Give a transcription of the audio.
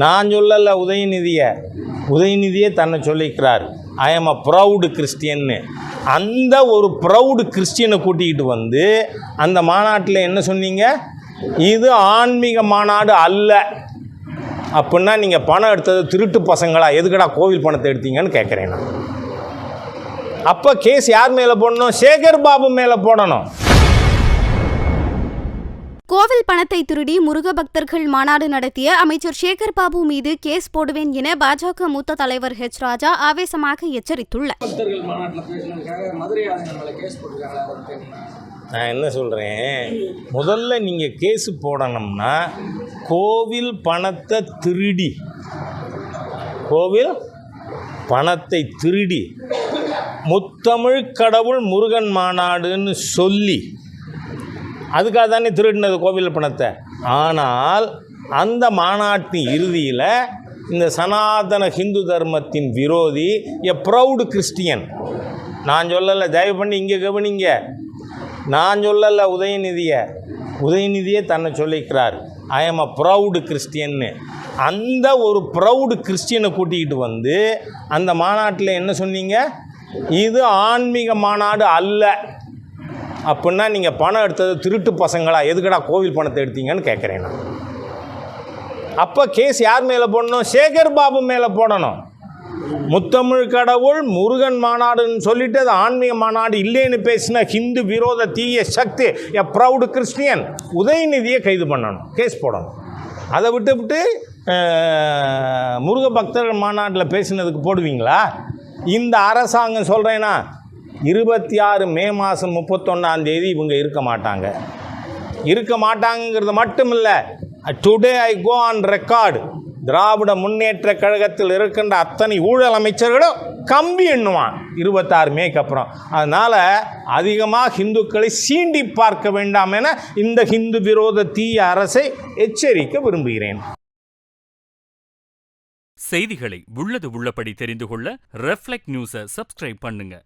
நான் சொல்லல உதயநிதியே தன்னை சொல்லிக்கிறார். I am a proud கிறிஸ்டியன்னு. அந்த ஒரு ப்ரௌடு கிறிஸ்டியனை கூட்டிக்கிட்டு வந்து அந்த மாநாட்டில் என்ன சொன்னீங்க? இது ஆன்மீக மாநாடு அல்ல அப்படின்னா நீங்கள் பணம் எடுத்தது திருட்டு பசங்களா? எதுக்கடா கோவில் பணத்தை எடுத்தீங்கன்னு கேட்குறேன் நான். அப்போ கேஸ் யார் மேலே போடணும்? சேகர் பாபு மேலே போடணும். கோவில் பணத்தை திருடி முருக பக்தர்கள் மாநாடு நடத்திய அமைச்சர் சேகர் பாபு மீது கேஸ் போடுவேன் என பாஜக மூத்த தலைவர் ஹெச் ராஜா ஆவேசமாக எச்சரித்துள்ளார். நான் என்ன சொல்கிறேன், முதல்ல நீங்கள் கேஸ் போடணும்னா கோவில் பணத்தை திருடி முத்தமிழ் கடவுள் முருகன் மாநாடுன்னு சொல்லி அதுக்காக தானே திருடினது கோவில் பணத்தை. ஆனால் அந்த மாநாட்டின் இறுதியில் இந்த சனாதன ஹிந்து தர்மத்தின் விரோதி எ ப்ரௌடு கிறிஸ்டியன், நான் சொல்லலை, தயவு பண்ணி இங்கே கவனிங்க, நான் சொல்லலை உதயநிதியே தன்னை சொல்லிக்கிறார். I am a proud கிறிஸ்டியன்னு. அந்த ஒரு ப்ரௌடு கிறிஸ்டியனை கூட்டிக்கிட்டு வந்து அந்த மாநாட்டில் என்ன சொன்னீங்க? இது ஆன்மீக மாநாடு அல்ல அப்படின்னா நீங்கள் பணம் எடுத்தது திருட்டு பசங்களா? எதுக்கடா கோவில் பணத்தை எடுத்தீங்கன்னு கேட்குறேன் நான். அப்போ கேஸ் யார் மேலே போடணும்? சேகர் பாபு மேலே போடணும். முத்தமிழ் கடவுள் முருகன் மாநாடுன்னு சொல்லிட்டு அது ஆன்மீக மாநாடு இல்லைன்னு பேசின ஹிந்து விரோத தீய சக்தி எ ப்ரௌடு கிறிஸ்டியன் உதயநிதியை கைது பண்ணணும், கேஸ் போடணும். அதை விட்டு முருக பக்தர்கள் மாநாட்டில் பேசினதுக்கு போடுவீங்களா? இந்த அரசாங்கம் சொல்கிறேன்னா 26 மே மாதம் 31 இவங்க இருக்க மாட்டாங்கிறது மட்டும் இல்லை. Today I go on record, Dravida Munnetra கழகத்தில் இருக்கின்ற அத்தனை ஊழல் அமைச்சர்களும் கம்பி எண்ணுவான் 26 மேக்கு அப்புறம். அதனால் அதிகமாக இந்துக்களை சீண்டி பார்க்க வேண்டாம் என இந்த ஹிந்து விரோத தீய அரசை எச்சரிக்க விரும்புகிறேன். செய்திகளை உள்ளது உள்ளபடி தெரிந்து கொள்ள ரெஃப்ளெக்ட் நியூஸை சப்ஸ்கிரைப் பண்ணுங்க.